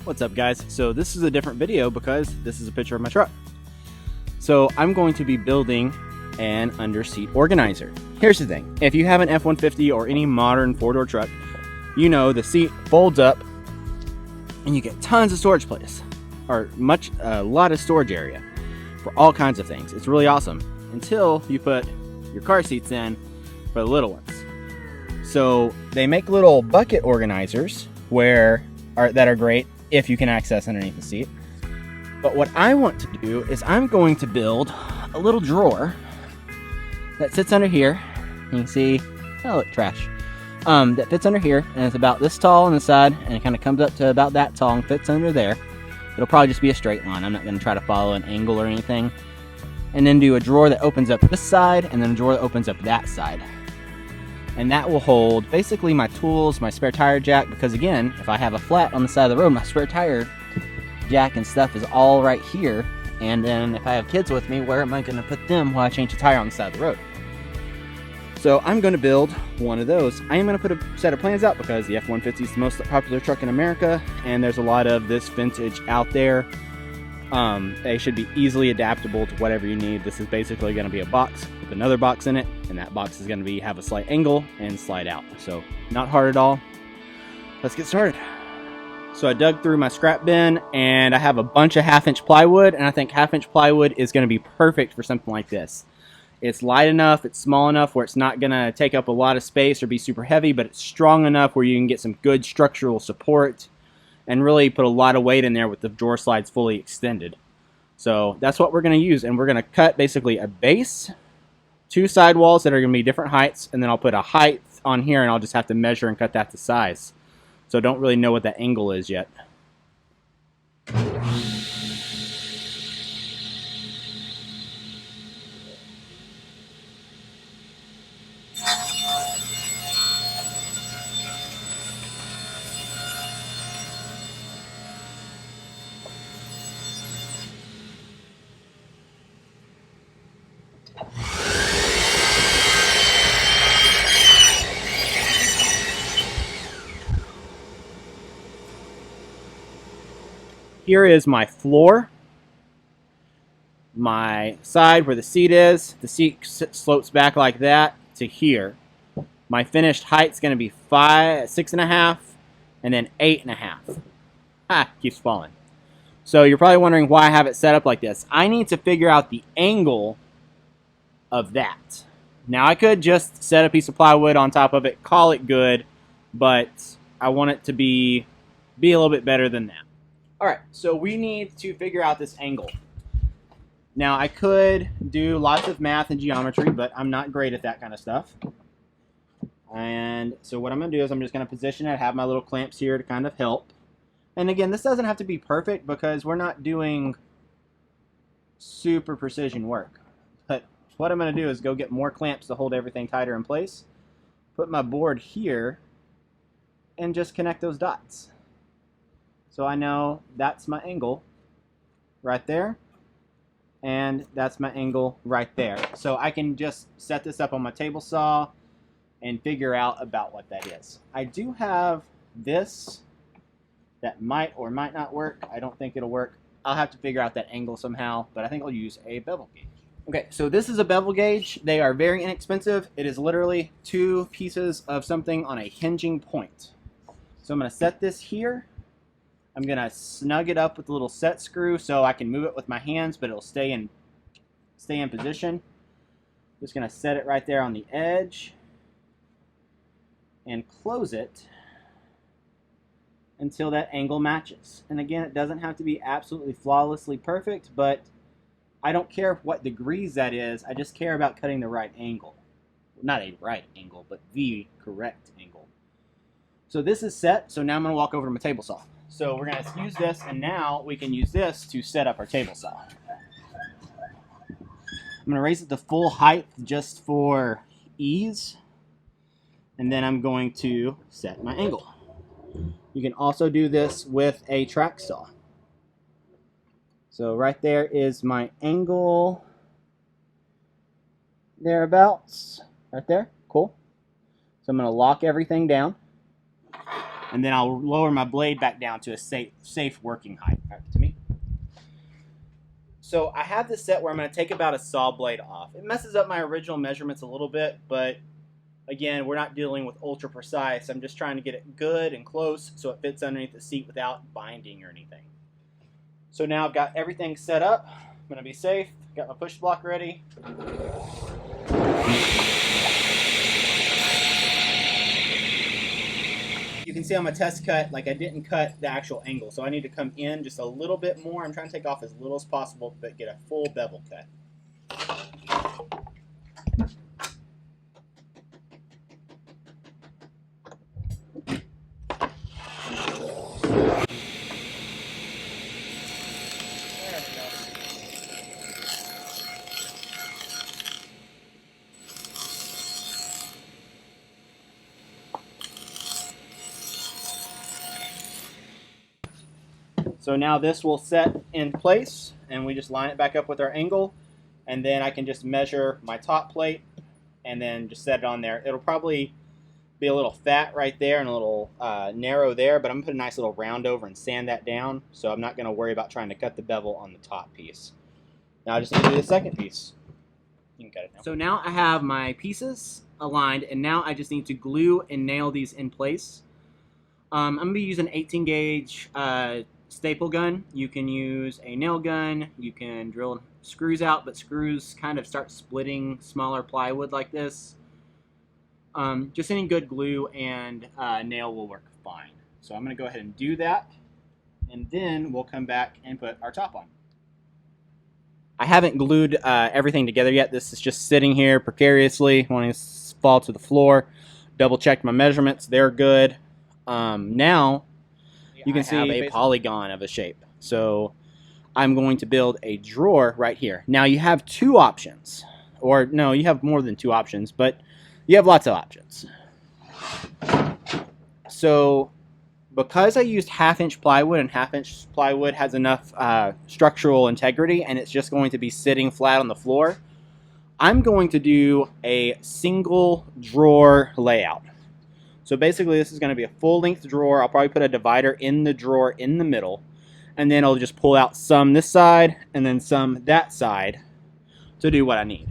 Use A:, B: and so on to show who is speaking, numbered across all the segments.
A: What's up, guys? So this is a different video because this is a picture of my truck. So I'm going to be building an under-seat organizer. Here's the thing. If you have an F-150 or any modern four-door truck, you know the seat folds up and you get tons of storage place, or a lot of storage area for all kinds of things. It's really awesome until you put your car seats in for the little ones. So they make little bucket organizers that are great if you can access underneath the seat. But what I want to do is I'm going to build a little drawer that sits under here. You can see, oh look, trash. That fits under here, and it's about this tall on the side, and it kind of comes up to about that tall and fits under there. It'll probably just be a straight line. I'm not going to try to follow an angle or anything. And then do a drawer that opens up this side, and then a drawer that opens up that side. And that will hold basically my tools, my spare tire jack, because again, if I have a flat on the side of the road, my spare tire jack and stuff is all right here. And then if I have kids with me, where am I going to put them while I change the tire on the side of the road? So I'm going to build one of those. I am going to put a set of plans out because the F-150 is the most popular truck in America, and there's a lot of this vintage out there. They should be easily adaptable to whatever you need. This is basically going to be a box with another box in it, and that box is going to have a slight angle and slide out. So not hard at all. Let's get started. So I dug through my scrap bin, and I have a bunch of 1/2-inch plywood, and I think 1/2-inch plywood is going to be perfect for something like this. It's light enough, it's small enough where it's not going to take up a lot of space or be super heavy, but it's strong enough where you can get some good structural support and really put a lot of weight in there with the drawer slides fully extended. So that's what we're going to use, and we're going to cut basically a base, two side walls that are going to be different heights, and then I'll put a height on here, and I'll just have to measure and cut that to size. So don't really know what that angle is yet. Here is my floor, my side where the seat is. The seat slopes back like that to here. My finished height's going to be 6.5, and then 8.5. Keeps falling. So you're probably wondering why I have it set up like this. I need to figure out the angle of that. Now I could just set a piece of plywood on top of it, call it good, but I want it to be a little bit better than that. Alright, so we need to figure out this angle. Now, I could do lots of math and geometry, but I'm not great at that kind of stuff. And so what I'm going to do is I'm just going to position it, have my little clamps here to kind of help. And again, this doesn't have to be perfect because we're not doing super precision work. But what I'm going to do is go get more clamps to hold everything tighter in place, put my board here, and just connect those dots. So I know that's my angle right there, and that's my angle right there. So I can just set this up on my table saw and figure out about what that is. I do have this that might or might not work. I don't think it'll work. I'll have to figure out that angle somehow, but I think I'll use a bevel gauge. Okay, so this is a bevel gauge. They are very inexpensive. It is literally two pieces of something on a hinging point. So I'm going to set this here. I'm going to snug it up with a little set screw so I can move it with my hands, but it'll stay in position. Just going to set it right there on the edge and close it until that angle matches. And again, it doesn't have to be absolutely flawlessly perfect, but I don't care what degrees that is. I just care about cutting the right angle. Not a right angle, but the correct angle. So this is set, so now I'm going to walk over to my table saw. So we're going to use this, and now we can use this to set up our table saw. I'm going to raise it to full height just for ease, and then I'm going to set my angle. You can also do this with a track saw. So right there is my angle, thereabouts, right there, cool. So I'm going to lock everything down. and then I'll lower my blade back down to a safe working height. Back to me. So I have this set where I'm going to take about a saw blade off. It messes up my original measurements a little bit, but again, we're not dealing with ultra precise. I'm just trying to get it good and close so it fits underneath the seat without binding or anything. So now I've got everything set up. I'm going to be safe. Got my push block ready. You can see on my test cut, like I didn't cut the actual angle, so I need to come in just a little bit more. I'm trying to take off as little as possible, but get a full bevel cut. So now this will set in place, and we just line it back up with our angle, and then I can just measure my top plate and then just set it on there. It'll probably be a little fat right there and a little narrow there, but I'm going to put a nice little round over and sand that down, so I'm not going to worry about trying to cut the bevel on the top piece. Now I just need to do the second piece. You can cut it now. So now I have my pieces aligned, and now I just need to glue and nail these in place. I'm going to be using an 18 gauge staple gun. You can use a nail gun, you can drill screws out, but screws kind of start splitting smaller plywood like this. Just any good glue and nail will work fine. So I'm going to go ahead and do that, and then we'll come back and put our top on. I haven't glued everything together yet. This is just sitting here precariously, wanting to fall to the floor. Double checked my measurements, they're good. Now you can see a polygon of a shape. So I'm going to build a drawer right here. Now you have two options, or no, you have more than two options, but you have lots of options. So because I used 1/2-inch plywood, and 1/2-inch plywood has enough structural integrity and it's just going to be sitting flat on the floor, I'm going to do a single drawer layout. So basically this is going to be a full-length drawer. I'll probably put a divider in the drawer in the middle, and then I'll just pull out some this side and then some that side to do what I need.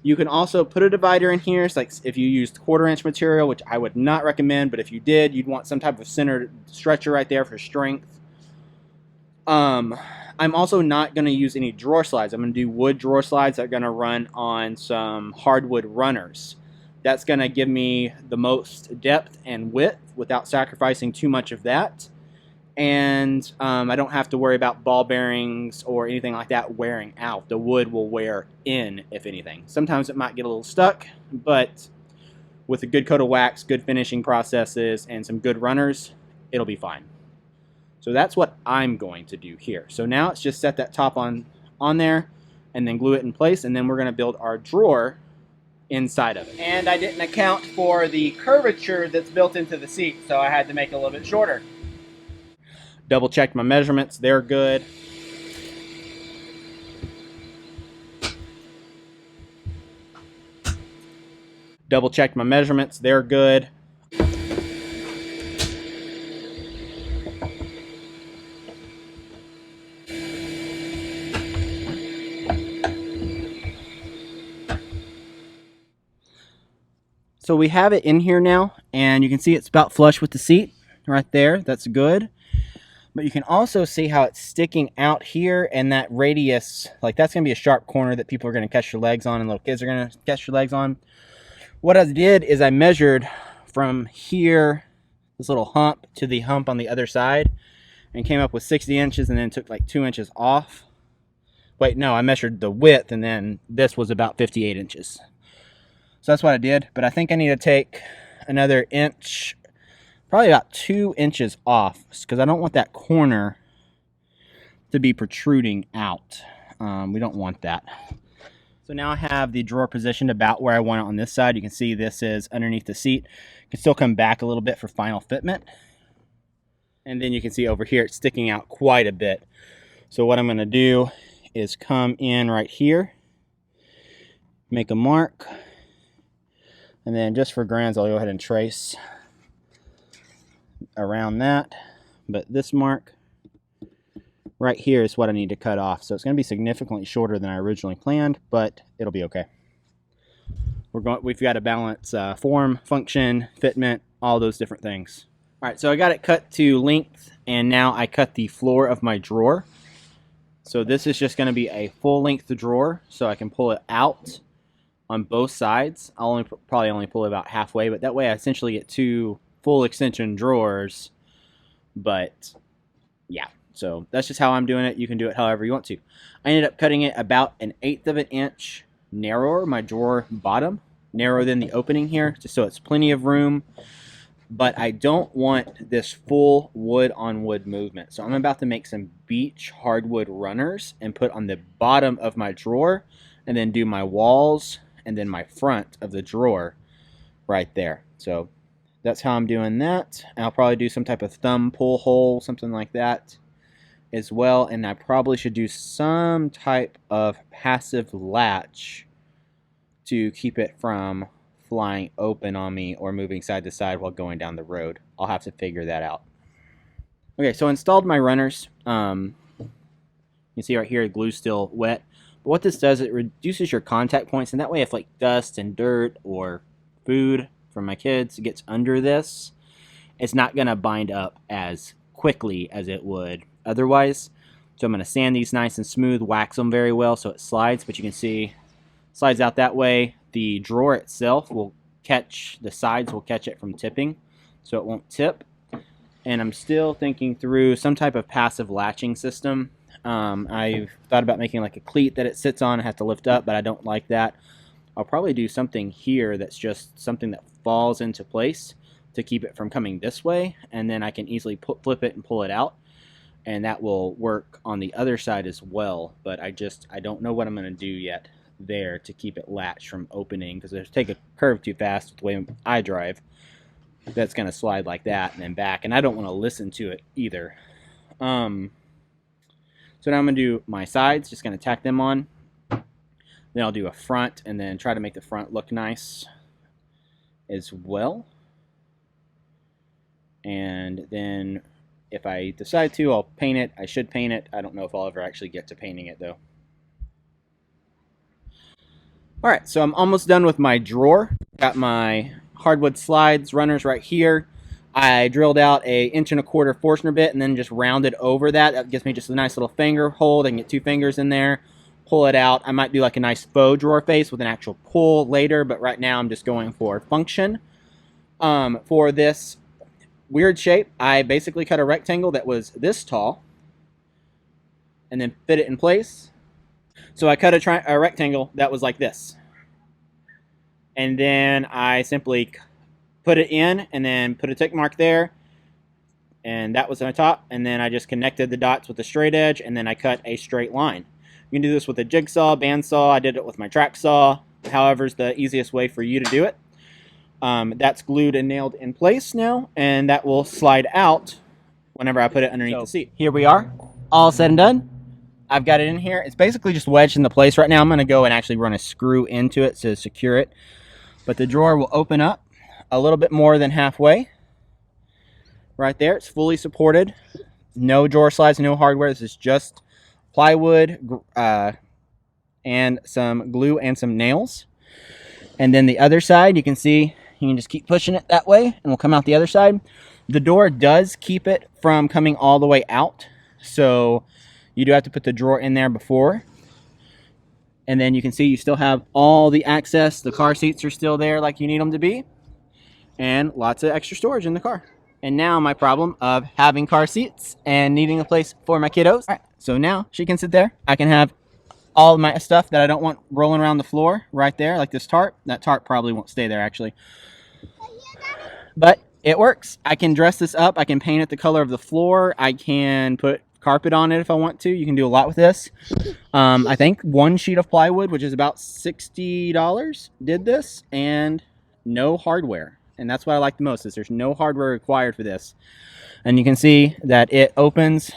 A: You can also put a divider in here. It's like if you used 1/4-inch material, which I would not recommend, but if you did, you'd want some type of center stretcher right there for strength. I'm also not going to use any drawer slides. I'm going to do wood drawer slides that are going to run on some hardwood runners. That's going to give me the most depth and width without sacrificing too much of that. And I don't have to worry about ball bearings or anything like that wearing out. The wood will wear in, if anything. Sometimes it might get a little stuck, but with a good coat of wax, good finishing processes, and some good runners, it'll be fine. So that's what I'm going to do here. So now let's just set that top on there and then glue it in place, and then we're going to build our drawer inside of it. And I didn't account for the curvature that's built into the seat, so I had to make it a little bit shorter. Double checked my measurements, they're good. Double checked my measurements, they're good. So we have it in here now, and you can see it's about flush with the seat right there. That's good. But you can also see how it's sticking out here, and that radius, like that's going to be a sharp corner that people are going to catch their legs on, and little kids are going to catch their legs on. What I did is I measured from here, this little hump, to the hump on the other side, and came up with 60 inches, and then took like 2 inches off. Wait, no, I measured the width, and then this was about 58 inches. So that's what I did, but I think I need to take another inch, probably about 2 inches off, because I don't want that corner to be protruding out. We don't want that. So now I have the drawer positioned about where I want it on this side. You can see this is underneath the seat. You can still come back a little bit for final fitment. And then you can see over here it's sticking out quite a bit. So what I'm going to do is come in right here, make a mark, and then just for grands I'll go ahead and trace around that, but this mark right here is what I need to cut off. So it's going to be significantly shorter than I originally planned, but it'll be okay. We've got to balance form, function, fitment, all those different things. All right, so I got it cut to length, and now I cut the floor of my drawer. So this is just going to be a full-length drawer, so I can pull it out on both sides. I'll probably only pull it about halfway, but that way I essentially get 2 full extension drawers. But yeah, so that's just how I'm doing it. You can do it however you want to. I ended up cutting it about 1/8 of an inch narrower, my drawer bottom, narrower than the opening here, just so it's plenty of room. But I don't want this full wood on wood movement. So I'm about to make some beech hardwood runners and put on the bottom of my drawer, and then do my walls and then my front of the drawer right there. So that's how I'm doing that. And I'll probably do some type of thumb pull hole, something like that as well. And I probably should do some type of passive latch to keep it from flying open on me or moving side to side while going down the road. I'll have to figure that out. Okay, so I installed my runners. You can see right here, the glue's still wet. But what this does, it reduces your contact points, and that way if like dust and dirt or food from my kids gets under this, it's not going to bind up as quickly as it would otherwise. So I'm going to sand these nice and smooth, wax them very well so it slides, but you can see it slides out that way. The drawer itself will catch, the sides will catch it from tipping, so it won't tip. And I'm still thinking through some type of passive latching system. I've thought about making like a cleat that it sits on and has to lift up, but I don't like that. I'll probably do something here that's just something that falls into place to keep it from coming this way, and then I can easily flip it and pull it out, and that will work on the other side as well. But I don't know what I'm going to do yet there to keep it latched from opening, because if I take a curve too fast with the way I drive, that's going to slide like that and then back, and I don't want to listen to it either. So now I'm going to do my sides, just going to tack them on. Then I'll do a front and then try to make the front look nice as well. And then if I decide to, I'll paint it. I should paint it. I don't know if I'll ever actually get to painting it though. Alright, so I'm almost done with my drawer. Got my hardwood slides, runners right here. I drilled out a 1.25" Forstner bit and then just rounded over that. That gives me just a nice little finger hold. I can get 2 fingers in there, pull it out. I might do like a nice faux drawer face with an actual pull later, but right now I'm just going for function. For this weird shape, I basically cut a rectangle that was this tall and then fit it in place. So I cut a rectangle that was like this. And then I simply put it in and then put a tick mark there. And that was on the top. And then I just connected the dots with a straight edge, and then I cut a straight line. You can do this with a jigsaw, bandsaw. I did it with my track saw. However's the easiest way for you to do it. That's glued and nailed in place now, and that will slide out whenever I put it underneath the seat. Here we are, all said and done. I've got it in here. It's basically just wedged into place right now. I'm going to go and actually run a screw into it to secure it. But the drawer will open up a little bit more than halfway. Right there, it's fully supported. No drawer slides, no hardware. This is just plywood and some glue and some nails. And then the other side, you can see, you can just keep pushing it that way and we'll come out the other side. The door does keep it from coming all the way out, so you do have to put the drawer in there before. And then you can see you still have all the access. The car seats are still there like you need them to be, and lots of extra storage in the car. And now my problem of having car seats and needing a place for my kiddos. All right, so now she can sit there. I can have all of my stuff that I don't want rolling around the floor right there, like this tarp. That tarp probably won't stay there actually, but it works. I can dress this up. I can paint it the color of the floor. I can put carpet on it if I want to. You can do a lot with this. I think 1 sheet of plywood, which is about $60, did this, and no hardware. And that's what I like the most, is there's no hardware required for this. And you can see that it opens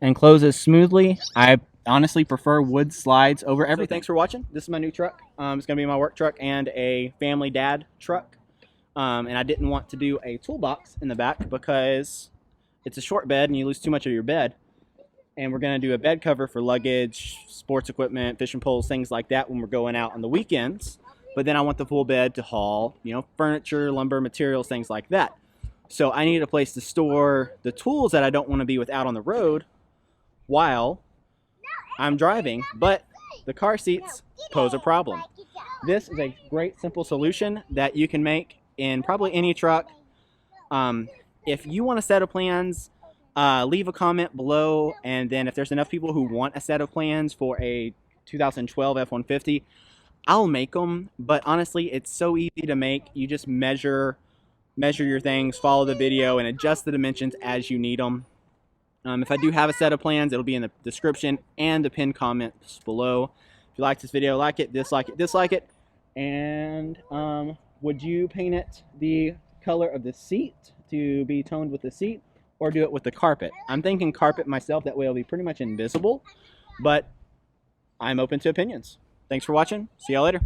A: and closes smoothly. I honestly prefer wood slides over everything. So thanks for watching. This is my new truck. It's gonna be my work truck and a family dad truck. and I didn't want to do a toolbox in the back because it's a short bed and you lose too much of your bed. And we're going to do a bed cover for luggage, sports equipment, fishing poles, things like that when we're going out on the weekends. But then I want the full bed to haul, you know, furniture, lumber, materials, things like that. So I need a place to store the tools that I don't want to be without on the road while I'm driving, but the car seats pose a problem. This is a great simple solution that you can make in probably any truck. If you want a set of plans, leave a comment below, and then if there's enough people who want a set of plans for a 2012 F-150, I'll make them. But honestly, it's so easy to make. You just measure your things, follow the video, and adjust the dimensions as you need them. If I do have a set of plans, it'll be in the description and the pinned comments below. If you like this video, like it, dislike it, dislike it. And would you paint it the color of the seat to be toned with the seat, or do it with the carpet? I'm thinking carpet myself, that way it'll be pretty much invisible, but I'm open to opinions. Thanks for watching. See y'all later.